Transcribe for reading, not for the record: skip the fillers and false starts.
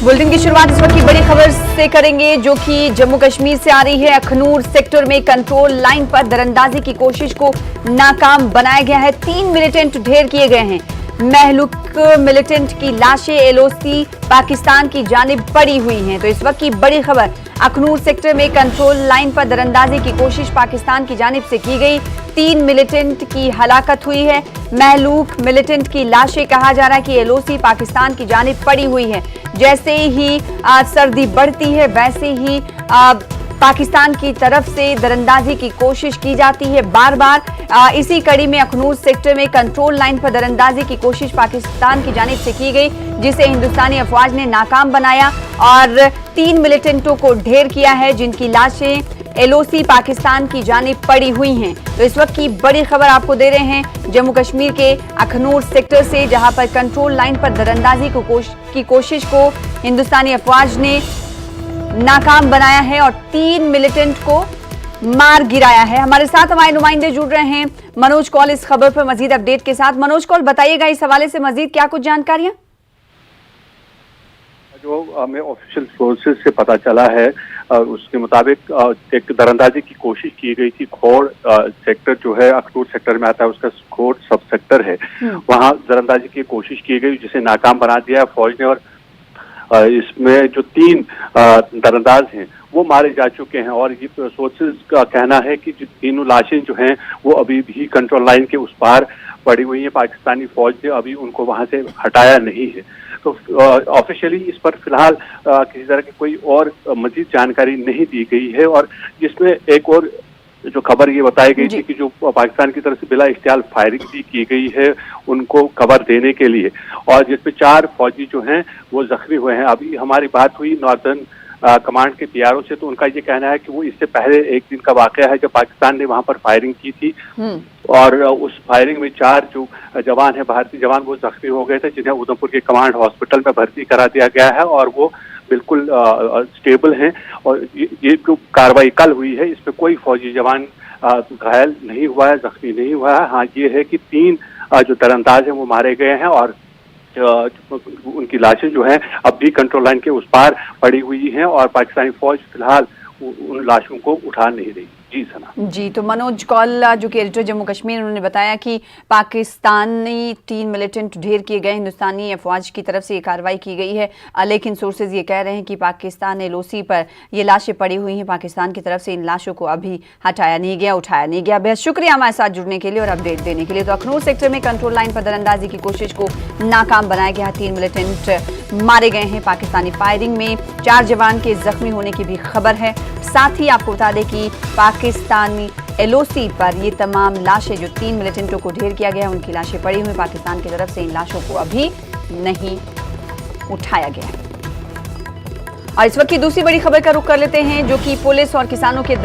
Bulletin की शुरुआत इस वक्त की बड़ी खबर से करेंगे, जो कि जम्मू कश्मीर से आ रही है। अखनूर सेक्टर में कंट्रोल लाइन पर दरअंदाजी की कोशिश को नाकाम बनाया गया है। 3 मिलिटेंट ढेर किए गए हैं। महलूक मिलिटेंट की लाशें एलओसी पाकिस्तान की जानिब पड़ी हुई हैं। तो इस वक्त की बड़ी खबर, अखनूर सेक्टर में कंट्रोल लाइन पर दरअंदाजी की कोशिश पाकिस्तान की जानिब से की गई। 3 मिलिटेंट की हलाकत हुई है। महलूक मिलिटेंट की लाशें, कहा जा रहा है कि एलओसी पाकिस्तान की जानिब पड़ी हुई है। जैसे ही सर्दी बढ़ती है वैसे ही पाकिस्तान की तरफ से दरअंदाजी की कोशिश की जाती है बार बार। इसी कड़ी में अखनूर सेक्टर में कंट्रोल लाइन पर दरअंदाजी की कोशिश पाकिस्तान की जानिब से की गई, जिसे हिंदुस्तानी अफवाज ने नाकाम बनाया और 3 मिलिटेंटों को ढेर किया है, जिनकी लाशें एलओसी पाकिस्तान की जानिब पड़ी हुई हैं। तो इस वक्त की बड़ी खबर आपको दे रहे हैं जम्मू कश्मीर के अखनूर सेक्टर से, जहां पर कंट्रोल लाइन पर दरअंदाजी की कोशिश को हिंदुस्तानी अफवाज ने नाकाम बनाया है और 3 मिलिटेंट को मार गिराया है। हमारे साथ हमारे नुमाइंदे जुड़ रहे हैं। मनोज कौल इस खबर पर मजीद अपडेट के साथ। मनोज कौल, बताइएगा इस हवाले से मजीद क्या कुछ जानकारियां? जो हमें ऑफिशियल सोर्सेज से पता चला है उसके मुताबिक एक दरअंदाजी की कोशिश की गई थी। खोड़ सेक्टर जो है अखनूर सेक्टर में आता है, उसका खोड़ सब सेक्टर है, वहां दरअंदाजी की कोशिश की गई, जिसे नाकाम बना दिया फौज ने। और इसमें जो 3 दरअंदाज हैं वो मारे जा चुके हैं और ये सोर्सेज का कहना है कि जो तीनों लाशें जो हैं वो अभी भी कंट्रोल लाइन के उस पार पड़ी हुई हैं। पाकिस्तानी फौज ने अभी उनको वहां से हटाया नहीं है। तो ऑफिशियली इस पर फिलहाल किसी तरह की कोई और मजीद जानकारी नहीं दी गई है। और जिसमें एक और जो खबर ये बताई गई थी कि जो पाकिस्तान की तरफ से बिला इख्तियार फायरिंग भी की गई है उनको कवर देने के लिए, और जिसमें 4 फौजी जो हैं वो जख्मी हुए हैं। अभी हमारी बात हुई नॉर्दर्न कमांड के पीआरओ से, तो उनका ये कहना है कि वो इससे पहले एक दिन का वाकया है जब पाकिस्तान ने वहां पर फायरिंग की थी और उस फायरिंग में 4 जो जवान है, भारतीय जवान, वो जख्मी हो गए थे, जिन्हें उधमपुर के कमांड हॉस्पिटल में भर्ती करा दिया गया है और वो बिल्कुल स्टेबल हैं। और ये जो कार्रवाई कल हुई है इसमें कोई फौजी जवान घायल नहीं हुआ है, जख्मी नहीं हुआ है। हाँ, ये है कि 3 जो दरअंदाज हैं वो मारे गए हैं और उनकी लाशें जो हैं अब भी कंट्रोल लाइन के उस पार पड़ी हुई हैं और पाकिस्तानी फौज फिलहाल उन लाशों को उठा नहीं रही। जी सना। जी, तो मनोज कौल जो कि एडिटर जम्मू कश्मीर, उन्होंने बताया कि पाकिस्तानी 3 मिलिटेंट ढेर किए गए। हिंदुस्तानी अफवाज की तरफ से ये कार्रवाई की गई है, लेकिन सोर्सेज ये कह रहे हैं कि पाकिस्तान एलओसी पर ये लाशें पड़ी हुई हैं। पाकिस्तान की तरफ से इन लाशों को अभी हटाया नहीं गया, उठाया नहीं गया। बेहद शुक्रिया हमारे साथ जुड़ने के लिए और अपडेट देने के लिए। तो अखनूर सेक्टर में कंट्रोल लाइन पर दरअंदाजी की कोशिश को नाकाम बनाया गया। 3 मिलिटेंट मारे गए हैं। पाकिस्तानी फायरिंग में 4 जवान के जख्मी होने की भी खबर है। साथ ही आपको बता दें कि पाकिस्तानी एलओसी पर ये तमाम लाशें, जो 3 मिलिटेंटों को ढेर किया गया है, उनकी लाशें पड़ी हुई। पाकिस्तान की तरफ से इन लाशों को अभी नहीं उठाया गया है। और इस वक्त की दूसरी बड़ी खबर का रुख कर लेते हैं, जो कि पुलिस और किसानों के